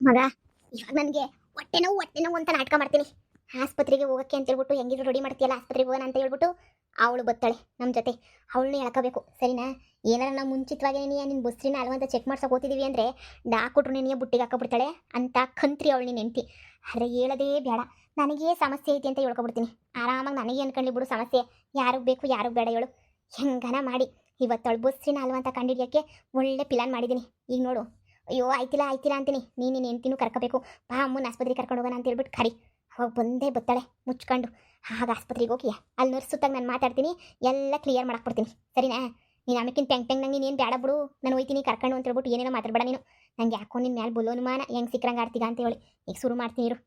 ಮಗ, ಇವಾಗ ನನಗೆ ಹೊಟ್ಟೆ ನೋವು ಅಂತ ನಾಟಕ ಮಾಡ್ತೀನಿ. ಆಸ್ಪತ್ರೆಗೆ ಹೋಗಕ್ಕೆ ಅಂತ ಹೇಳ್ಬಿಟ್ಟು ಹೆಂಗಿದ್ರು ರೆಡಿ ಮಾಡ್ತೀಯಲ್ಲ, ಆಸ್ಪತ್ರೆಗೆ ಹೋಗೋಣ ಅಂತ ಹೇಳ್ಬಿಟ್ಟು ಅವಳು ಬರ್ತಾಳೆ ನಮ್ಮ ಜೊತೆ. ಅವಳನ್ನ ಎಳ್ಕೋಬೇಕು, ಸರಿನಾ? ಏನಾರ ನಾವು ಮುಂಚಿತವಾಗಿ ನಿನ್ನ ಬಸ್ರಿನ ಅಲ್ವಾ ಅಂತ ಚೆಕ್ ಮಾಡ್ಸಕ್ಕೆ ಹೋಗ್ತಿದ್ದೀವಿ ಅಂದರೆ ಡಾಕ್ಟ್ರು ನಿನಗೆ ಬುಟ್ಟಿಗೆ ಹಾಕೊಬಿಡ್ತಾಳೆ ಅಂತ ಕಂತ್ರಿ ಅವಳು ನೀನು ಹೆಂಡ್ತಿ. ಆದರೆ ಹೇಳೋದೇ ಬೇಡ, ನನಗೇ ಸಮಸ್ಯೆ ಐತಿ ಅಂತ ಹೇಳ್ಕೊಬಿಡ್ತೀನಿ. ಆರಾಮಾಗಿ ನನಗೆ ಅನ್ಕೊಳ್ಳಿ ಬಿಡು ಸಮಸ್ಯೆ. ಯಾರಿಗೆ ಬೇಕು ಯಾರಿಗೆ ಬೇಡ ಹೇಳು. ಹೆಂಗನ ಮಾಡಿ ಇವತ್ತವಳು ಬಸ್ರಿನ ಅಲ್ವಾ ಅಂತ ಕಂಡಿಡಿಯೋಕ್ಕೆ ಒಳ್ಳೆ ಪ್ಲಾನ್ ಮಾಡಿದ್ದೀನಿ. ಈಗ ನೋಡು, ಅಯ್ಯೋ ಆಯ್ತಿಲ್ಲ ಅಂತೀನಿ. ನೀನು ಹೆಂಡ್ತಿನೂ ಕರ್ಕೋಬೇಕು, ಬಾ ಅಮ್ಮನ ಆಸ್ಪತ್ರೆಗೆ ಕರ್ಕೊಂಡು ಹೋಗೋಣ ಅಂತ ಹೇಳ್ಬಿಟ್ಟು ಕರಿ. ಅವಾಗ ಬಂದೇ ಬತ್ತಾಳೆ ಮುಚ್ಕೊಂಡು. ಆಗ ಆಸ್ಪತ್ರೆಗೆ ಹೋಗಿ ಅಲ್ಲಿ ನರ್ಸ್ ಸುತ್ತಾಗ ನಾನು ಮಾತಾಡ್ತೀನಿ, ಎಲ್ಲ ಕ್ಲಿಯರ್ ಮಾಡಾಕ್ಬಿಡ್ತೀನಿ, ಸರಿನಾ? ನೀನು ಆಮೇಕಿನ ಪೆಂಗ್ ನಂಗೆ ನೀನೇನು ಬೇಡ ಬಿಡು, ನಾನು ಹೋಯ್ತೀನಿ ಕರ್ಕೊಂಡು ಅಂತ ಹೇಳ್ಬಿಟ್ಟು ಏನೇನೋ ಮಾತಾಡಬೇಡ ನೀನು. ನಂಗೆ ಯಾಕೋ ನಿನ್ನ ಮೇಲೆ ಬುಲ್ಲೋನುಮಾನ, ಹೆಂಗೆ ಸಿಕ್ಕರಂಗೆ ಆಡ್ತೀಗ ಅಂತ ಹೇಳಿ ಈಗ ಶುರು ಮಾಡ್ತೀನಿ ಇರು.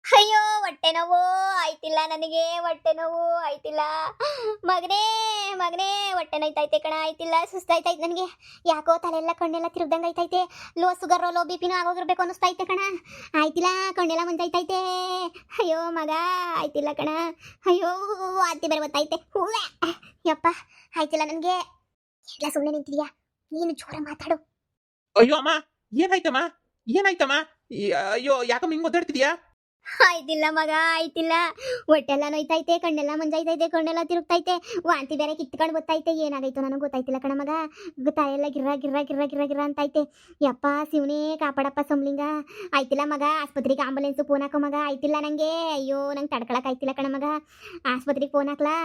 ಅಯ್ಯೋ ಹೊಟ್ಟೆ ನೋವು ಆಯ್ತಿಲ್ಲ, ನನಗೆ ಹೊಟ್ಟೆ ನೋವು ಆಯ್ತಿಲ್ಲ. ಮಗನೇ ಹೊಟ್ಟೆ ನೋಯ್ತೈತೆ ಕಣ, ಆಯ್ತಿಲ್ಲ. ಸುಸ್ತಾಯ್ತೈತೆ ನನಗೆ, ಯಾಕೋ ತಲೆಲ್ಲ ಕಣ್ಣೆಲ್ಲ ತಿರುಗ್ದಂಗೆ ಐತೈತೆ. ಲೋ ಶುಗರ್ ಲೋ ಬಿ ಪಿನೂ ಆಗೋಗಿರ್ಬೇಕು ಅನ್ನಿಸ್ತೈತೆ ಕಣ. ಆಯ್ತಿಲ್ಲ, ಕಣ್ಣೆಲ್ಲ ಮುಂದೈತೈತೆ. ಅಯ್ಯೋ ಮಗ, ಆಯ್ತಿಲ್ಲ ಕಣ. ಅಯ್ಯೋ ವಾಂತಿ ಬೇರೆ ಗೊತ್ತೈತೆ. ಹೂವೆ ಯಪ್ಪ, ಆಯ್ತಿಲ್ಲ ನನಗೆ. ಎಲ್ಲ ಸುಮ್ಮನೆ ನಿಂತಿದ್ಯಾ? ನೀನು ಜೋರ ಮಾತಾಡು. ಅಯ್ಯೋ ಅಮ್ಮ, ಏನಾಯ್ತಮ್ಮ? ಅಯ್ಯೋ ಯಾಕಮ್ಮ ಹಿಂಗ್ ಒದ್ದಾಡ್ತಿದ್ಯಾ? ಆಯ್ತಿಲ್ಲ ಮಗ, ಆಯ್ತಿಲ್ಲ. ಹೊಟ್ಟೆಲ್ಲ ನೋಯ್ತೈತೆ, ಕಣ್ಣೆಲ್ಲ ಮಂಜಾಯ್ತೈತೆ, ಕಣ್ಣೆಲ್ಲ ತಿರುಗ್ತೈತೆ, ವಾಂತಿ ಬೇರೆ ಕಿತ್ಕೊಂಡು ಗೊತ್ತೈತೆ. ಏನಾಗೈತು ನನಗೆ ಗೊತ್ತಾಯ್ತಿಲ್ಲ ಕಣ ಮಗ. ತಲೆಲ್ಲ ಗಿರ್ರ ಅಂತೈತೆ. ಯಪ್ಪ ಶಿವನೇ ಕಾಪಾಡಪ್ಪ ಸಂಬ್ಲಿಂಗ. ಆಯ್ತಿಲ್ಲ ಮಗ, ಆಸ್ಪತ್ರೆಗೆ ಆಂಬುಲೆನ್ಸ್ ಫೋನ್ ಹಾಕೋ ಮಗ. ಆಯ್ತಿಲ್ಲ ನಂಗೆ. ಅಯ್ಯೋ ನಂಗೆ ತಡ್ಕೊಳಕ್ ಆಯ್ತಿಲ್ಲ ಕಣ ಮಗ. ಆಸ್ಪತ್ರೆಗೆ ಫೋನ್ ಹಾಕ್ಲಾ?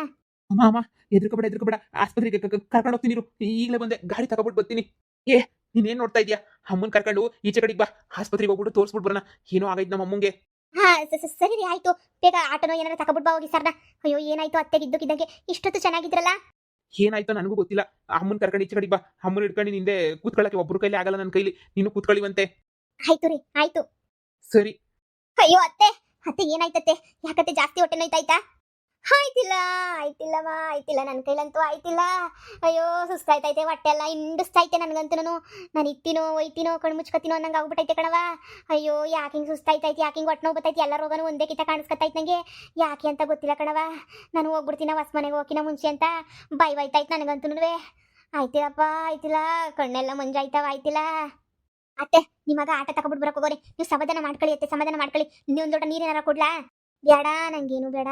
ಅಮ್ಮ ಎದ್ರಕೋಬೇಡ, ಆಸ್ಪತ್ರೆಗೆ ಕರ್ಕೊಂಡು ಹೋಗ್ತೀನಿ ಇರು. ಈಗಲೇ ಬಂದೆ, ಗಾಡಿ ತಗೊಬಿಟ್ಟು ಬರ್ತೀನಿ. ಏ ನೀನೇನ್ ನೋಡ್ತಾ ಇದ್ಯಾ? ಅಮ್ಮನ್ ಕರ್ಕೊಂಡು ಈಚೆ ಕಡೆಗೆ ಬಾ, ಆಸ್ಪತ್ರೆಗೆ ಹೋಗ್ಬಿಟ್ಟು ತೋರಿಸ್ಬಿಟ್ಟು ಬರೋಣ. ಏನೋ ಆಗೈತೆ ನಮ್ಮ ಅಮ್ಮಂಗೆ. ಹಾ ಸರಿ ರೀ, ಆಯ್ತು. ಬೇಗ ಆಟೋನೋ ಏನಾರ ತಗೊಬಿಟ್ಟು ಬಾ ಹೋಗಿ ಸರ್ನ. ಅಯ್ಯೋ ಏನಾಯ್ತು ಅತ್ತೆಗೆ ಇದ್ದಕ್ಕಿದ್ದಂಗೆ? ಇಷ್ಟೊತ್ತು ಚೆನ್ನಾಗಿದ್ರಲ್ಲ? ಏನಾಯ್ತೋ ನನಗೂ ಗೊತ್ತಿಲ್ಲ. ಅಮ್ಮನ್ ಕರ್ಕೊಂಡು ಈಚೆ ಕಡೆಗೆ ಬಾ. ಅಮ್ಮನ್ ಹಿಡ್ಕೊಂಡು ನಿಂದೆ ಕೂತ್ಕೊಳ್ಳಕ್ಕೆ ಒಬ್ರು ಕೈಲಿ ಆಗಲ್ಲ, ನನ್ನ ಕೈಲಿ. ನೀನು ಕೂತ್ಕೊಳ್ಳಿವಂತೆ. ಆಯ್ತು ರೀ, ಆಯ್ತು. ಸರಿ. ಅಯ್ಯೋ ಅತ್ತೆ ಏನಾಯ್ತತ್ತೆ? ಯಾಕತ್ತೆ ಜಾಸ್ತಿ ಹೊಟ್ಟೆ ನೋಯ್ತಾಯ್ತಾ? ಆಯ್ತಿಲ್ಲ ನನ್ನ ಕೈಲಂತೂ ಆಯ್ತಿಲ್ಲ. ಅಯ್ಯೋ ಸುಸ್ತಾಯ್ತೈತೆ, ಹೊಟ್ಟೆ ಎಲ್ಲ ಹಿಂಡಿಸ್ತೈತೆ ನನಗಂತೂ. ನಾನು ಇತ್ತಿನೋ ಒಯ್ತೀನೋ ಕಣ್ಣು ಮುಚ್ಕತ್ತೀನೋ ಅನ್ನಂಗೆ ಆಗ್ಬಿಟ್ಟೈತೆ ಕಣವ. ಅಯ್ಯೋ ಯಾಕೆ ಹಿಂಗೆ ಸುಸ್ತಾಯ್ತೈತೆ, ಯಾಕೆ ಹಿಂಗೆ ಹೊಟ್ಟೆ ನೋವು ಬರ್ತೈತಿ? ಎಲ್ಲ ರೋಗನೂ ಒಂದೇ ಕಿತ್ತ ಕಾಣಿಸ್ಕತ್ತೈತೆ ನನಗೆ. ಯಾಕೆ ಅಂತ ಗೊತ್ತಿಲ್ಲ ಕಣವ. ನಾನು ಹೋಗ್ಬಿಡ್ತೀನ ಹೊಸ ಮನೆಗೆ ಹೋಗಿನ ಮುಂಚೆ ಅಂತ ಬೈತೈತೆ ನನಗಂತೂ. ಆಯ್ತಿಲ್ಲಪ್ಪ, ಆಯ್ತಿಲ್ಲ. ಕಣ್ಣೆಲ್ಲ ಮಂಜಾಯ್ತವ, ಆಯ್ತಿಲ್ಲ. ಅತ್ತೆ ನಿಮಗ ಆಟ ತಗೊಬಿಟ್ಟು ಬರಕ್ಕೆ ಹೋಗೋರಿ. ನೀವು ಸಮಾಧಾನ ಮಾಡ್ಕೊಳ್ಳಿ ಅತ್ತೆ, ಸಮಾಧಾನ ಮಾಡ್ಕೊಳ್ಳಿ. ಇನ್ನೊಂದು ದೊಡ್ಡ ನೀರೇನಾರ ಕೊಡ್ಲಾ? ಬೇಡ, ನಂಗೇನು ಬೇಡ.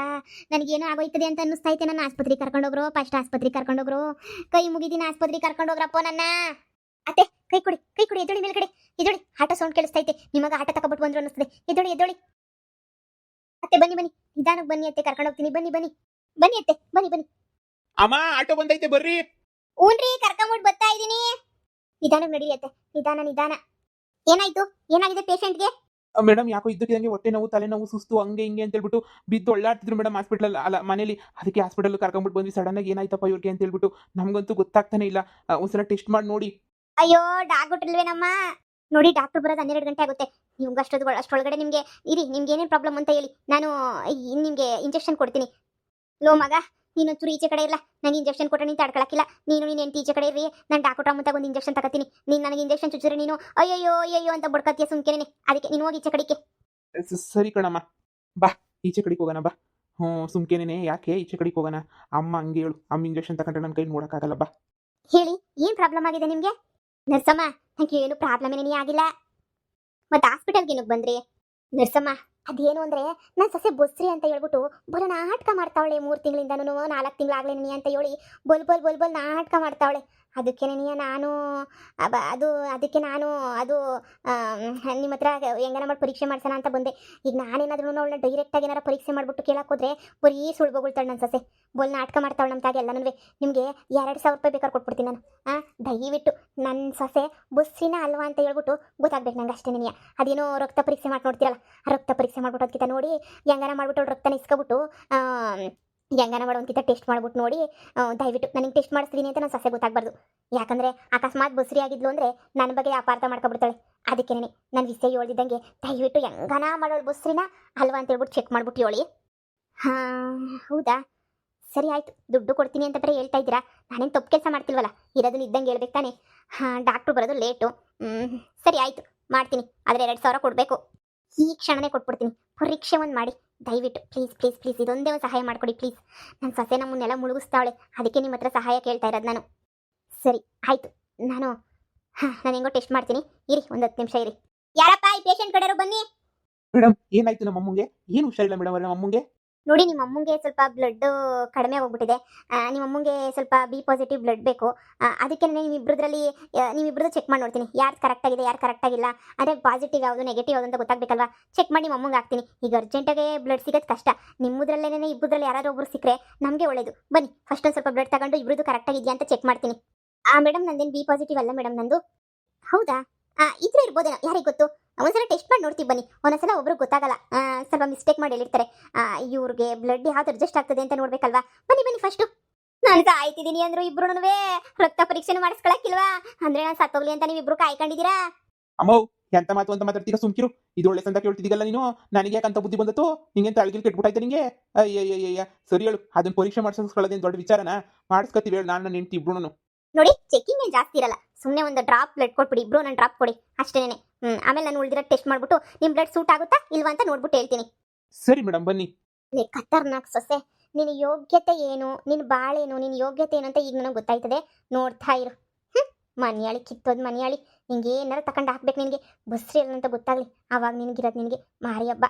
ನನಗೇನು ಆಗೋಯ್ತದೆ ಅಂತ ಅನ್ನಿಸ್ತೈತೆ. ನನ್ನ ಆಸ್ಪತ್ರೆಗೆ ಕರ್ಕೊಂಡೋಗ್ರು, ಫಸ್ಟ್ ಆಸ್ಪತ್ರೆಗೆ ಕರ್ಕೊಂಡೋಗ್ರು. ಕೈ ಮುಗಿದಿನ ಆಸ್ಪತ್ರೆಗೆ ಕರ್ಕೊಂಡೋಗ್ರಪ್ಪ ನನ್ನ. ಅತ್ತೆ ಕೈ ಕೊಡಿ, ಎದ್ದೊಳಿ ಮೇಲ್ಗಡೆ ಎದ್ದೊಳಿ. Auto sound ಕೇಳಿಸ್ತೈತೆ. ನಿಮಗ ಆಟ ತಗೊಬಿಟ್ಟು ಬಂದ್ರು ಅನ್ನಿಸ್ತದೆ. ಎದ್ದೊಳಿ. ಅತ್ತೆ ಬನ್ನಿ ನಿಧಾನಕ್ಕೆ ಬನ್ನಿ ಅತ್ತೆ, ಕರ್ಕೊಂಡೋಗ್ತೀನಿ. ಬನ್ನಿ ಅತ್ತೆ, ಬನ್ನಿ. ಅಮ್ಮ ಆಟೋ ಬಂದೈತೆ, ಬರ್ರಿ. ಊನ್ರಿ, ಕರ್ಕೊಂಬಿಟ್ಟು ಬರ್ತಾ ಇದ್ದೀನಿ. ನಿಧಾನಕ್ಕೆ ನಡೀರಿ ಅತ್ತೆ, ನಿಧಾನ. ಏನಾಗಿದೆ ಪೇಷಂಟ್ಗೆ? ಮೇಡಮ್ ಯಾಕೋ ಇದ್ದಕ್ಕಿದಂಗೆ ಹೊಟ್ಟೆ ನೋವು, ತಲೆನೋವು, ಸುಸ್ತು, ಹಂಗೆ ಹಿಂಗೆ ಅಂತ ಹೇಳ್ಬಿಟ್ಟು ಬಿದ್ದು ಒಳ್ಳಾಡ್ತಿದ್ರು ಮೇಡಮ್ ಹಾಸ್ಪಿಟಲ್, ಅಲ್ಲ ಮನೇಲಿ. ಅದಕ್ಕೆ ಹಾಸ್ಪಿಟಲ್ ಕರ್ಕೊಂಡ್ಬಿಟ್ಟು ಬಂದ್ವಿ. ಸಡನ್ ಆಗಿ ಏನಾಯ್ತಪ್ಪ ಇವ್ರಿಗೆ ಅಂತ ಹೇಳ್ಬಿಟ್ಟು ನಮ್ಗಂತೂ ಗೊತ್ತಾಗ್ತಾನೆ ಇಲ್ಲ. ಒಂದ್ಸಲ ಟೆಸ್ಟ್ ಮಾಡಿ ನೋಡಿ. ಅಯ್ಯೋ ಡಾಕ್ಟರ್ಲ್ವೇನಮ್ಮ? ನೋಡಿ ಡಾಕ್ಟರ್ ಬರೋದು 12 ಗಂಟೆ ಆಗುತ್ತೆ. ನೀವು ಅಷ್ಟೊಳಗಡೆ ನಿಮಗೆ ನಿಮ್ಗೆ ಏನೇನು ಪ್ರಾಬ್ಲಮ್ ಅಂತ ಹೇಳಿ, ನಾನು ನಿಮಗೆ ಇಂಜೆಕ್ಷನ್ ಕೊಡ್ತೀನಿ. ಲೋ ಮಗ, ನೀನು ಚೂರು ಈಚೆ ಕಡೆ ಇಲ್ಲ. ನನಗೆ ಇಂಜೆಕ್ಷನ್ ಕೊಟ್ಟರೆ ನೀನು ತಡ್ಕೊಳಕ್ಕಿಲ್ಲ. ನೀನು ಹೆಂಡತಿ ಈಚೆ ಕಡೆ ಇರ್ರಿ. ನಾನು ಡಾಕ್ಟರ್ ಮುಂತಾಗ ಒಂದು ಇಂಜೆಕ್ಷನ್ ತಗೋತೀನಿ. ನೀನು ನನಗೆ ಇಂಜೆಕ್ಷನ್ ಚುಚ್ಚಿದ್ರೆ ನೀನು ಅಯ್ಯೋ ಅಂತ ಬಡ್ಕತ್ತೀಯ ಸುಮ್ಕೇನೆ. ಅದಕ್ಕೆ ನೀನು ಹೋಗಿ ಈಚೆ ಕಡೆಗೆ. ಸರಿ ಕಣಮ್ಮ, ಬಾ ಈಚೆ ಕಡೆಗೆ ಹೋಗೋಣ ಬಾ. ಸುಮ್ಕೇನೆ ಯಾಕೆ ಈಚೆ ಕಡೆಗೆ ಹೋಗೋಣ. ಅಮ್ಮ ಹಂಗೆ ಹೇಳು, ಅಮ್ಮ ಇಂಜೆಕ್ಷನ್ ತಗೊಂಡ್ರೆ ನನ್ನ ಕೈ ನೋಡೋಕ್ಕಾಗಲ್ಲ. ಬಾ ಹೇಳಿ, ಏನು ಪ್ರಾಬ್ಲಮ್ ಆಗಿದೆ ನಿಮಗೆ? ನರ್ಸಮ್ಮ, ನನಗೆ ಏನು ಪ್ರಾಬ್ಲಮ್ ಏನೇ ಆಗಿಲ್ಲ. ಮತ್ತೆ ಹಾಸ್ಪಿಟಲ್ಗೆ ಏನಕ್ಕೆ ಬಂದ್ರಿ? ನರ್ಸಮ್ಮ, ಅದೇನು ಅಂದರೆ ನನ್ನ ಸೊಸೆ ಬಸ್ರಿ ಅಂತ ಹೇಳ್ಬಿಟ್ಟು ಬರೋ ನಾಟಕ ಮಾಡ್ತಾವಳೆ. 3 ತಿಂಗಳಿಂದನೂ 4 ತಿಂಗಳಾಗ್ಲೇನಿ ಅಂತ ಹೇಳಿ ಬಲ್ ನಾಟಕ ಮಾಡ್ತಾವಳೆ. ಅದಕ್ಕೇನೆ ನಾನು ನಿಮ್ಮ ಹತ್ರ ಹೆಂಗನ ಮಾಡಿ ಪರೀಕ್ಷೆ ಮಾಡ್ಸೋಣ ಅಂತ ಬಂದೆ. ಈಗ ನಾನೇನಾದ್ರೂ ಅವಳನ್ನ ಡೈರೆಕ್ಟಾಗಿ ಏನಾರ ಪರೀಕ್ಷೆ ಮಾಡಿಬಿಟ್ಟು ಕೇಳಕ್ಕೆ ಹೋದ್ರೆ ಬರೀ ಸುಳ್ಬೋಗುಳ್ತಾಳೆ ನನ್ನ ಸೊಸೆ. ನಾಟಕ ಮಾಡ್ತಾವಳೆ ನಮ್ಮ ತಾಗೆ ಎಲ್ಲನೂ. ನಿಮಗೆ 2,000 ರೂಪಾಯಿ ಬೇಕಾದ್ರೆ ಕೊಟ್ಬಿಡ್ತೀನಿ ನಾನು. ದಯವಿಟ್ಟು ನನ್ನ ಸೊಸೆ ಬಸ್ಸಿನ ಅಲ್ವಾ ಅಂತ ಹೇಳ್ಬಿಟ್ಟು ಗೊತ್ತಾಗ್ಬೇಕು ನಂಗೆ ಅಷ್ಟೇ. ನೀನು ಅದೇನೋ ರಕ್ತ ಪರೀಕ್ಷೆ ಮಾಡಿ ನೋಡ್ತೀರಲ್ಲ, ರಕ್ತ ಪರೀಕ್ಷೆ ಮಾಡ್ಬಿಟ್ಟು ಅದಕ್ಕಿಂತ ನೋಡಿ ಹೆಂಗನ ಮಾಡ್ಬಿಟ್ಟು ರಕ್ತನ ಇಸ್ಕೊಬಿಟ್ಟು ಹೆಂಗನ ಮಾಡೋಂಕಿಂತ ಟೆಸ್ಟ್ ಮಾಡ್ಬಿಟ್ಟು ನೋಡಿ. ದಯವಿಟ್ಟು ನನಗೆ ಟೆಸ್ಟ್ ಮಾಡಿಸ್ತೀನಿ ಅಂತ ನನ್ನ ಸೊಸೆ ಗೊತ್ತಾಗಬಾರ್ದು. ಯಾಕಂದರೆ ಅಕಸ್ಮಾತ್ ಬಸ್ರಿ ಆಗಿದ್ಲು ಅಂದರೆ ನನ್ನ ಬಗ್ಗೆ ಅಪಾರ್ಥ ಮಾಡ್ಕೊಬಿಡ್ತಾಳೆ. ಅದಕ್ಕೆ ನಾನು ವಿಷಯ ಹೇಳ್ದಿದ್ದಂಗೆ ದಯವಿಟ್ಟು ಹೆಂಗನ ಮಾಡೋಳು ಬಸ್ರಿನ ಅಲ್ವಾ ಅಂತ ಹೇಳ್ಬಿಟ್ಟು ಚೆಕ್ ಮಾಡ್ಬಿಟ್ಟು ಹೇಳಿ. ಹೌದಾ, ಸರಿ ಆಯಿತು. ದುಡ್ಡು ಕೊಡ್ತೀನಿ ಅಂತ ಬೇರೆ ಹೇಳ್ತಾ ಇದ್ದೀರಾ. ನಾನೇನು ತಪ್ಪು ಕೆಲಸ ಮಾಡ್ತಿಲ್ವಲ್ಲ, ಇರೋದನ್ನ ಇದ್ದಂಗೆ ಹೇಳ್ಬೇಕು ತಾನೆ. ಡಾಕ್ಟ್ರು ಬರೋದು ಲೇಟು. ಸರಿ ಆಯಿತು, ಮಾಡ್ತೀನಿ. ಆದರೆ 2,000 ಕೊಡಬೇಕು. ಈ ಕ್ಷಣನೇ ಕೊಟ್ಬಿಡ್ತೀನಿ. ಪರೀಕ್ಷೆ ಒಂದು ಮಾಡಿ ದಯವಿಟ್ಟು ಪ್ಲೀಸ್ ಇದೊಂದೇ ಒಂದು ಸಹಾಯ ಮಾಡಿಕೊಡಿ ಪ್ಲೀಸ್. ನನ್ನ ಸೊಸೆ ನಮ್ಮನ್ನೆಲ್ಲ ಮುಳುಗಿಸ್ತಾವಳೆ. ಅದಕ್ಕೆ ನಿಮ್ಮ ಹತ್ರ ಸಹಾಯ ಕೇಳ್ತಾ ಇರೋದು ನಾನು. ಸರಿ ಆಯಿತು, ನಾನು ಹೆಂಗೋ ಟೆಸ್ಟ್ ಮಾಡ್ತೀನಿ. ಇರಿ, ಒಂದು 10 ನಿಮಿಷ ಇರಿ. ಯಾರಪ್ಪ ಈ ಪೇಷಂಟ್ ಕಡೆಯವರು? ಹೊರಗೆ ಬನ್ನಿ. ಮೇಡಮ್ ಏನಾಯ್ತು ನಮ್ಮ ಅಮ್ಮಂಗೆ? ಏನು ಹುಷಾರಿಲ್ಲ ಮೇಡಮ್ ನಮ್ಮ ಅಮ್ಮಂಗೆ? ನೋಡಿ ನಿಮ್ಮ ಅಮ್ಮಂಗೆ ಸ್ವಲ್ಪ ಬ್ಲಡ್ ಕಡಿಮೆ ಹೋಗ್ಬಿಟ್ಟಿದೆ. ನಿಮ್ಮ ಅಮ್ಮಂಗೆ ಸ್ವಲ್ಪ ಬಿ ಪಾಸಿಟಿವ್ ಬ್ಲಡ್ ಬೇಕು. ಅದಕ್ಕೆ ನಿಮ್ಮಿಬ್ಬರದ್ದು ಚೆಕ್ ಮಾಡಿ ನೋಡ್ತೀನಿ, ಯಾರು ಕರೆಕ್ಟ್ ಆಗಿದೆ ಯಾರು ಕರೆಕ್ಟ್ ಆಗಿಲ್ಲ. ಅಂದರೆ ಪಾಸಿಟಿವ್ ಯಾವುದು ನೆಗೆಟಿವ್ ಯಾವುದು ಅಂತ ಗೊತ್ತಾಗಬೇಕಲ್ವಾ. ಚೆಕ್ ಮಾಡಿ ನಿಮ್ಮ ಅಮ್ಮಂಗೆ ಹಾಕ್ತೀನಿ. ಈಗ ಅರ್ಜೆಂಟಾಗೆ ಬ್ಲಡ್ ಸಿಗೋದು ಕಷ್ಟ. ನಿಮ್ಮದ್ರಲ್ಲೇನೆ ಇಬ್ಬರಲ್ಲಿ ಯಾರಾದ್ರೂ ಒಬ್ರು ಸಿಕ್ಕರೆ ನಮಗೆ ಒಳ್ಳೇದು. ಬನ್ನಿ ಫಸ್ಟ್ ಒಂದು ಸ್ವಲ್ಪ ಬ್ಲಡ್ ತಗೊಂಡು ಇಬ್ಬರದ್ದು ಕರೆಕ್ಟ್ ಆಗಿದೆಯಾ ಅಂತ ಚೆಕ್ ಮಾಡ್ತೀನಿ. ಮೇಡಮ್ ನಂದೇನು ಬಿ ಪಾಸಿಟಿವ್ ಅಲ್ಲ ಮೇಡಮ್ ನಂದು. ಹೌದಾ? ಇದ್ರೆ ಇರ್ಬೋದೇನೋ, ಯಾರಿಗೆ ಗೊತ್ತು. ಒಂದ್ಸಲ ಟೆಸ್ಟ್ ಮಾಡಿ ನೋಡ್ತೀವಿ ಬನ್ನಿ. ಒಂದೊಂದ್ಸಲ ಒಬ್ರಿಗೆ ಗೊತ್ತಾಗಲ್ಲ, ಸ್ವಲ್ಪ ಮಿಸ್ಟೇಕ್ ಮಾಡಿ ಹೇಳಿರ್ತಾರೆ. ಇವ್ರಿಗೆ ಬ್ಲಡ್ ಯಾವ್ದು ಅಡ್ಜಸ್ಟ್ ಆಗ್ತದೆ ಅಂತ ನೋಡ್ಬೇಕಲ್ವಾ. ಬನ್ನಿ ಬನ್ನಿ ಫಸ್ಟು. ನಾನು ಕಾಯ್ತಿದ್ದೀನಿ ಅಂದ್ರು ಇಬ್ರು ರಕ್ತ ಪರೀಕ್ಷೆನೂ ಮಾಡಿಸ್ಕೊಳಕ್ಕಿಲ್ವಾ? ಅಂದ್ರೆ ನಾನು ಸತ್ತೋಗ್ಲಿ ಅಂತ ನೀವು ಇಬ್ರು ಕಾಯ್ಕೊಂಡಿದ್ದೀರಾ? ಅಮ್ಮೋ ಎಂತ ಮಾತು ಅಂತ ಮಾತಾಡ್ತೀರಾ, ಸುಮ್ಕಿರು. ಇದು ಒಳ್ಳೆ ಸಂತ ಕೇಳ್ತಿದ್ದೀಗಲ್ಲ ನೀನು. ನನಗೆ ಯಾಕಂತ ಬುದ್ಧಿ ಬಂದತ್ತು? ನಿಂಗೆ ತಳಗಿಲ್ ಕೆಟ್ಬಿಟ್ಟಾಯ್ತು ನಿಂಗೆ? ಅಯ್ಯಯ್ಯಯ್ಯ ಸರಿ ಹೇಳು, ಅದನ್ನ ಪರೀಕ್ಷೆ ಮಾಡಿಸ್ಕೊಳ್ಳೋದೇನು ದೊಡ್ಡ ವಿಚಾರನ? ಮಾಡಿಸ್ಕೊತೀವಿ ಹೇಳು, ನಾನು ನನ್ನ ಹೆಂಡತಿ ಇಬ್ರು. ನೋಡಿ ಚೆಕಿಂಗ್ ಏನು ಜಾಸ್ತಿ ಇರಲ್ಲ, ಸುಮ್ಮನೆ ಒಂದು ಡ್ರಾಪ್ ಬ್ಲಡ್ ಕೊಟ್ಬಿಡಿ, ಇಬ್ರು ನನ್ನ ಡ್ರಾಪ್ ಕೊಡಿ ಅಷ್ಟೇನೆ. ಆಮೇಲೆ ನಾನು ಉಳಿದಿರೋ ಟೆಸ್ಟ್ ಮಾಡ್ಬಿಟ್ಟು ನಿಮ್ಮ ಬ್ಲಡ್ ಸೂಟ್ ಆಗುತ್ತಾ ಇಲ್ವಾ ಅಂತ ನೋಡ್ಬಿಟ್ಟು ಹೇಳ್ತೀನಿ. ಸರಿ ಮೇಡಮ್ ಬನ್ನಿ. ಖತರ್ನಾಕ್ ಸೊಸೆ, ನಿನ್ನ ಯೋಗ್ಯತೆ ಏನು, ನಿನ್ನ ಬಾಳೇನು, ನಿನ್ನ ಯೋಗ್ಯತೆ ಏನು ಅಂತ ಈಗ ನನಗೆ ಗೊತ್ತಾಯ್ತದೆ. ನೋಡ್ತಾ ಇರು. ಮನ್ಯಾಳಿ ಕಿತ್ತೋದು ಮನ್ಯಾಳಿ. ನಿಂಗೆ ಏನಾರು ತಗೊಂಡು ಹಾಕ್ಬೇಕು ನಿನಗೆ, ಬಸ್ರಿ ಅಲ್ಲ ಅಂತ ಗೊತ್ತಾಗ್ಲಿ. ಆವಾಗ ನಿನಗಿರೋದು ನಿನಗೆ ಮಾರಿ ಹಬ್ಬ.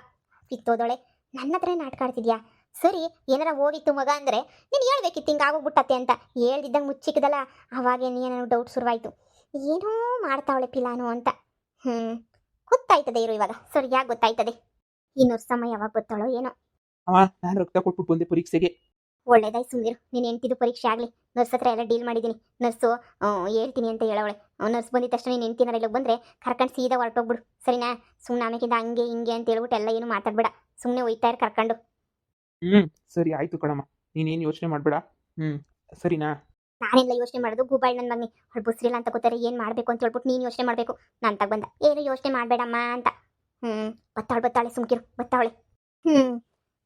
ಕಿತ್ತೋದೊಳೆ ನನ್ನ ಹತ್ರ ನಾಟಕ ಆಡ್ತಿದ್ಯಾ? ಸರಿ ಏನಾರ ಹೋಗಿತ್ತು ಮಗ ಅಂದರೆ ನೀನು ಹೇಳ್ಬೇಕಿತ್ತು ಹಿಂಗೆ ಆಗೋಗ್ಬಿಟ್ಟತ್ತೆ ಅಂತ. ಹೇಳ್ದಿದ್ದಂಗೆ ಮುಚ್ಚಿಕ್ಕದಲ್ಲ, ಅವಾಗೇನು ನನಗೆ ಡೌಟ್ ಶುರುವಾಯಿತು. ಏನೋ ಮಾಡ್ತಾವಳೆ ಪಿಲಾನು ಅಂತ. ಗೊತ್ತಾಯ್ತದೆ ಇರು ಇವಾಗ, ಸರಿಯಾಗಿ ಗೊತ್ತಾಯ್ತದೆ. ಇನ್ನೂರು ಸಮಯ ಯಾವಾಗ ಗೊತ್ತಾಳೋ ಏನೋ. ನಾನು ರಕ್ತ ಕೊಟ್ಬಿಟ್ಟು ಬಂದೆ ಪರೀಕ್ಷೆಗೆ. ಒಳ್ಳೇದಾಯ್ತು ಸುಂದಿರು, ನೀನು ಹೆಂಡ್ತಿದ್ದು ಪರೀಕ್ಷೆ ಆಗಲಿ. ನರ್ಸ್ ಹತ್ರ ಎಲ್ಲ ಡೀಲ್ ಮಾಡಿದ್ದೀನಿ. ನರ್ಸು ಹೇಳ್ತೀನಿ ಅಂತ ಹೇಳವಳೆ. ನರ್ಸ್ ಬಂದಿದ ತಕ್ಷಣ ನೀನು ಹೆಂಡ್ತಿನಾರ ಇಲ್ಲಿಗೆ ಬಂದರೆ ಕರ್ಕೊಂಡು ಸೀದಾ ಹೊರಟೋಗ್ಬಿಡು, ಸರಿನಾ? ಸುಮ್ಮನೆ ಆಮೇಕಿಂದ ಹಂಗೆ ಹಿಂಗೆ ಅಂತ ಹೇಳ್ಬಿಟ್ಟು ಎಲ್ಲ ಏನು ಮಾತಾಡಬೇಡ. ಸುಮ್ಮನೆ ಒಯ್ತಾ ಇರು ಕರ್ಕೊಂಡು. ಸರಿ ಆಯ್ತು ಕಣಮ್ಮ, ನೀನೇನು ಯೋಚನೆ ಮಾಡಬೇಡ. ಸರಿನಾ? ನಾನೆಲ್ಲ ಯೋಚನೆ ಮಾಡೋದು ಗೂಬಾಳ್ ನನ್ನ ಮಗನಿ. ಅವಳು ಬಸ್ರಿಲ್ಲ ಅಂತ ಗೊತ್ತಾರೆ ಏನು ಮಾಡಬೇಕು ಅಂತ ಹೇಳ್ಬಿಟ್ಟು ನೀನು ಯೋಚನೆ ಮಾಡಬೇಕು. ನಾನು ತಗೊಂಡ ಏನು ಯೋಚನೆ ಮಾಡಬೇಡಮ್ಮ ಅಂತ. ಬತ್ತಾಳೆ ಸುಮ್ಕಿರು, ಬತ್ತಾವಳೆ.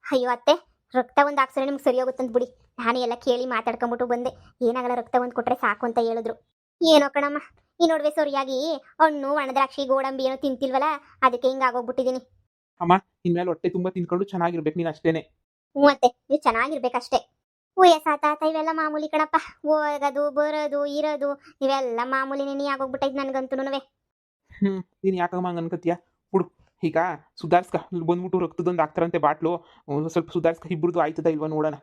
ಅಯ್ಯೋ ಅತ್ತೆ, ರಕ್ತ ಒಂದು ಹಾಕ್ಸರೆ ನಿಮ್ಗೆ ಸರಿ ಹೋಗುತ್ತಂತ ಬಿಡಿ. ನಾನು ಎಲ್ಲ ಕೇಳಿ ಮಾತಾಡ್ಕೊಂಬಿಟ್ಟು ಬಂದೆ. ಏನಾಗಲ್ಲ, ರಕ್ತ ಒಂದು ಕೊಟ್ಟರೆ ಸಾಕು ಅಂತ ಹೇಳಿದ್ರು. ಏನೋ ಕಣಮ್ಮ, ಈ ನೋಡ್ವೆ ಸರಿಯಾಗಿ ಹಣ್ಣು ಒಣದ್ರಾಕ್ಷಿ ಗೋಡಂಬಿ ಏನೋ ತಿಂತಿಲ್ವಲ್ಲ, ಅದಕ್ಕೆ ಹಿಂಗೆ ಆಗೋಗ್ಬಿಟ್ಟಿದ್ದೀನಿ. ಅಮ್ಮ ಇನ್ಮೇಲೆ ಹೊಟ್ಟೆ ತುಂಬ ತಿನ್ಕೊಂಡು ಚೆನ್ನಾಗಿರ್ಬೇಕು ನೀನು ಅಷ್ಟೇನೆ. ಅತ್ತೆ ನೀವು ಚೆನ್ನಾಗಿರ್ಬೇಕಷ್ಟೇ. ವಯಸ್ಸಾತ ಇವೆಲ್ಲ ಮಾಮೂಲಿ ಕಣಪ್ಪ. ಹೋಗೋದು ಬರೋದು ಇರೋದು ಇವೆಲ್ಲ ಮಾಮೂಲಿ ನೀ ಆಗೋಗ್ಬಿಟ್ಟೈತೆ ನನಗಂತೂ. ನೀನು ಯಾಕಮ್ಮ ಹಂಗೆ ಅನ್ಕತ್ತೀಯ? ಬಿಡು, ಈಗ ಸುಧಾರಿಸ್ಕ. ಬಂದ್ಬಿಟ್ಟು ರಕ್ತದೊಂದು ಹಾಕ್ತಾರಂತೆ ಬಾಟ್ಲು, ಸ್ವಲ್ಪ ಸುಧಾರಿಸ್ಕ. ಇಬ್ಬರದು ಆಯ್ತದ ಇಲ್ವಾ ನೋಡೋಣ.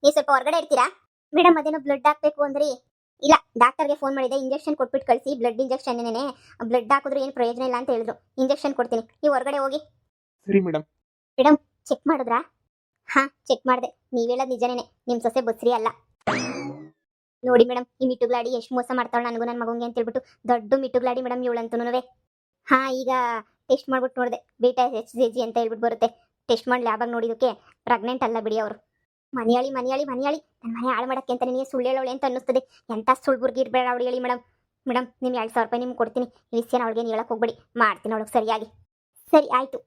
ನೀವು ಸ್ವಲ್ಪ ಹೊರಗಡೆ ಇರ್ತೀರಾ? ಮೇಡಮ್ ಅದೇನೋ ಬ್ಲಡ್ ಹಾಕ್ಬೇಕು ಅಂದ್ರಿ. ಇಲ್ಲ, ಡಾಕ್ಟರ್ಗೆ ಫೋನ್ ಮಾಡಿದೆ, ಇಂಜೆಕ್ಷನ್ ಕೊಟ್ಬಿಟ್ಟು ಕಳಿಸಿ. ಬ್ಲಡ್ ಇಂಜೆಕ್ಷನ್ ಏನೇನೆ, ಬ್ಲಡ್ ಹಾಕಿದ್ರು ಏನು ಪ್ರಯೋಜನ ಇಲ್ಲ ಅಂತ ಹೇಳಿದ್ರು. ಇಂಜೆಕ್ಷನ್ ಕೊಡ್ತೀನಿ, ನೀವು ಹೊರಗಡೆ ಹೋಗಿ. ಸರಿ ಮೇಡಮ್. ಮೇಡಮ್ ಚೆಕ್ ಮಾಡಿದ್ರಾ? ಚೆಕ್ ಮಾಡಿದೆ. ನೀವು ಹೇಳೋದು ನಿಜನೇನೆ, ನಿಮ್ಮ ಸೊಸೆ ಬಸ್ರಿ ಅಲ್ಲ. ನೋಡಿ ಮೇಡಮ್, ಈ ಮಿಟ್ಟುಗ್ಲಾಡಿ ಎಷ್ಟು ಮೋಸ ಮಾಡ್ತಾಳೆ ನನಗೂ ನನ್ನ ಮಗಂಗೆ ಅಂತ ಹೇಳ್ಬಿಟ್ಟು. ದೊಡ್ಡ ಮಿಟ್ಟುಗ್ಲಾಡಿ ಮೇಡಮ್ ಇವಳಂತೂ. ಈಗ ಟೆಸ್ಟ್ ಮಾಡ್ಬಿಟ್ಟು ನೋಡಿದೆ, ಬೀಟಾ HCG ಅಂತ ಹೇಳ್ಬಿಟ್ಟು ಬರುತ್ತೆ. ಟೆಸ್ಟ್ ಮಾಡಿ ಲ್ಯಾಬಾಗ ನೋಡಿದಕ್ಕೆ ಪ್ರೆಗ್ನೆಂಟ್ ಅಲ್ಲ ಬಿಡಿ ಅವರು. ಮನೆಯಾಳಿ ನನ್ನ ಮನೆ ಹಾಳು ಮಾಡೋಕ್ಕೆ ಅಂತ ನಿನಗೆ ಸುಳ್ಳು ಹೇಳೋಳೆ ಅಂತ ಅನ್ನಿಸ್ತದೆ. ಎಂಥ ಸುಳ್ಳುಬುರ್ಗಿ ಇರಬೇಡ ಅವಳು ಹೇಳಿ ಮೇಡಮ್. ನಿಮ್ಮ 2000 ರೂಪಾಯಿ ನಿಮ್ಗೆ ಕೊಡ್ತೀನಿ. ಈ ವಿಷಯನ ಅವಳಿಗೇನು ಹೇಳಕ್ಕೆ ಹೋಗ್ಬೇಡಿ, ಮಾಡ್ತೀನಿ ಅವಳಿಗೆ ಸರಿಯಾಗಿ. ಸರಿ ಆಯಿತು.